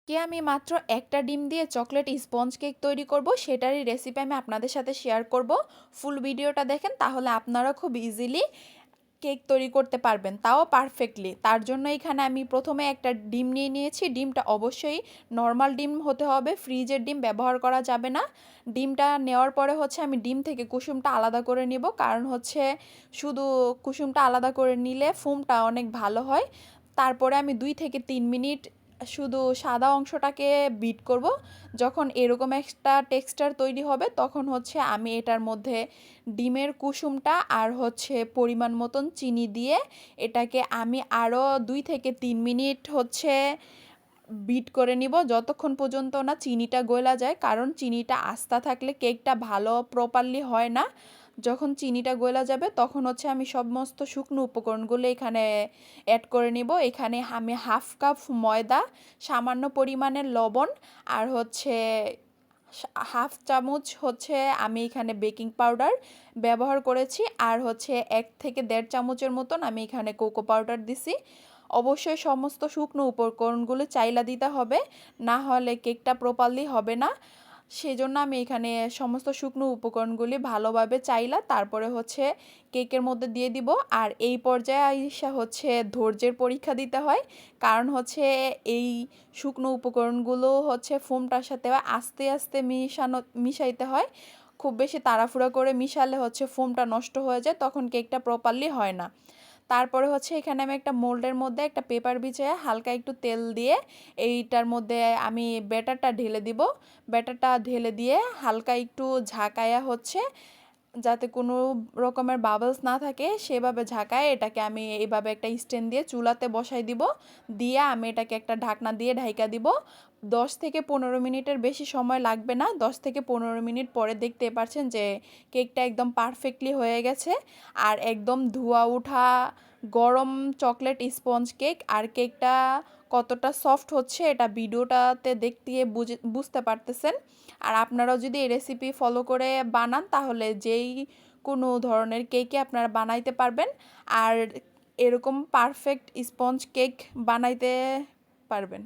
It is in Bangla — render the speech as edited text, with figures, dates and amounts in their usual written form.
আজকে আমি মাত্র একটা ডিম দিয়ে চকলেট স্পঞ্জ কেক তৈরি করব, সেটারই রেসিপি আমি আপনাদের সাথে শেয়ার করব। ফুল ভিডিওটা দেখেন, তাহলে আপনারা খুব ইজিলি কেক তৈরি করতে পারবেন, তাও পারফেক্টলি। তার জন্য এখানে আমি প্রথমে একটা ডিম নিয়ে নিয়েছি। ডিমটা অবশ্যই নর্মাল ডিম হতে হবে, ফ্রিজের ডিম ব্যবহার করা যাবে না। ডিমটা নেওয়ার পরে হচ্ছে আমি ডিম থেকে কুসুমটা আলাদা করে নিব, কারণ হচ্ছে শুধু কুসুমটা আলাদা করে নিলে ফোমটা অনেক ভালো হয়। তারপরে আমি 2 থেকে 3 মিনিট শুধু সাদা অংশটাকে বিট করব। যখন এরকম একটা টেক্সচার তৈরি হবে তখন হচ্ছে আমি এটার মধ্যে ডিমের কুসুমটা আর হচ্ছে পরিমাণ মতন চিনি দিয়ে এটাকে আমি আরও 2 থেকে 3 মিনিট হচ্ছে বিট করে নিব, যতক্ষণ পর্যন্ত না চিনিটা গলা যায়। কারণ চিনিটা আস্তা থাকলে কেকটা ভালো প্রপারলি হয় না। যখন চিনিটা গলা যাবে তখন হচ্ছে আমি সমস্ত শুকনো উপকরণগুলো এখানে অ্যাড করে নিব। এখানে আমি 1/2 কাপ ময়দা, সামান্য পরিমাণের লবণ, আর হচ্ছে 1/2 চামচ হচ্ছে আমি এখানে বেকিং পাউডার ব্যবহার করেছি, আর হচ্ছে 1 থেকে 1.5 চামচের মতন আমি এখানে কোকো পাউডার দিছি। অবশ্যই সমস্ত শুকনো উপকরণগুলো চাইলা দিতে হবে, না হলে কেকটা প্রপারলি হবে না। সেজন্য আমি এখানে সমস্ত শুকনো উপকরণগুলি ভালোভাবে চাইলা তারপরে হচ্ছে কেকের মধ্যে দিয়ে দিব। আর এই পর্যায়ে আইসা হচ্ছে ধৈর্যের পরীক্ষা দিতে হয়, কারণ হচ্ছে এই শুকনো উপকরণগুলো হচ্ছে ফোমটার সাথে আস্তে আস্তে মিশাইতে হয়। খুব বেশি তাড়াহুড়া করে মিশালে হচ্ছে ফোমটা নষ্ট হয়ে যায়, তখন কেকটা প্রপারলি হয় না। তারপরে হচ্ছে এখানে আমি একটা মোল্ডের মধ্যে একটা পেপার বিছিয়ে হালকা একটু তেল দিয়ে এইটার মধ্যে আমি ব্যাটারটা ঢেলে দিব। ব্যাটারটা ঢেলে দিয়ে হালকা একটু ঝাঁকায়া হচ্ছে, যাতে কোনো রকমের বাবলস না থাকে সেভাবে ঝাঁকায় এটাকে আমি এইভাবে একটা স্ট্যান্ড দিয়ে চুলাতে বসাই দিব। দিয়ে আমি এটাকে একটা ঢাকনা দিয়ে ঢাইকা দিব। 10 থেকে 15 মিনিটের বেশি সময় লাগবে না। 10 থেকে 15 মিনিট পরে দেখতে পাচ্ছেন যে কেকটা একদম পারফেক্টলি হয়ে গেছে। আর একদম ধোঁয়া ওঠা গরম চকলেট স্পঞ্জ কেক। আর কেকটা কতটা সফট হচ্ছে এটা ভিডিওটাতে দেখতে বুঝতে পারতেছেন। আর আপনারাও যদি এই রেসিপি ফলো করে বানান তাহলে যেই কোনো ধরনের কেকই আপনারা বানাইতে পারবেন, আর এরকম পারফেক্ট স্পঞ্জ কেক বানাইতে পারবেন।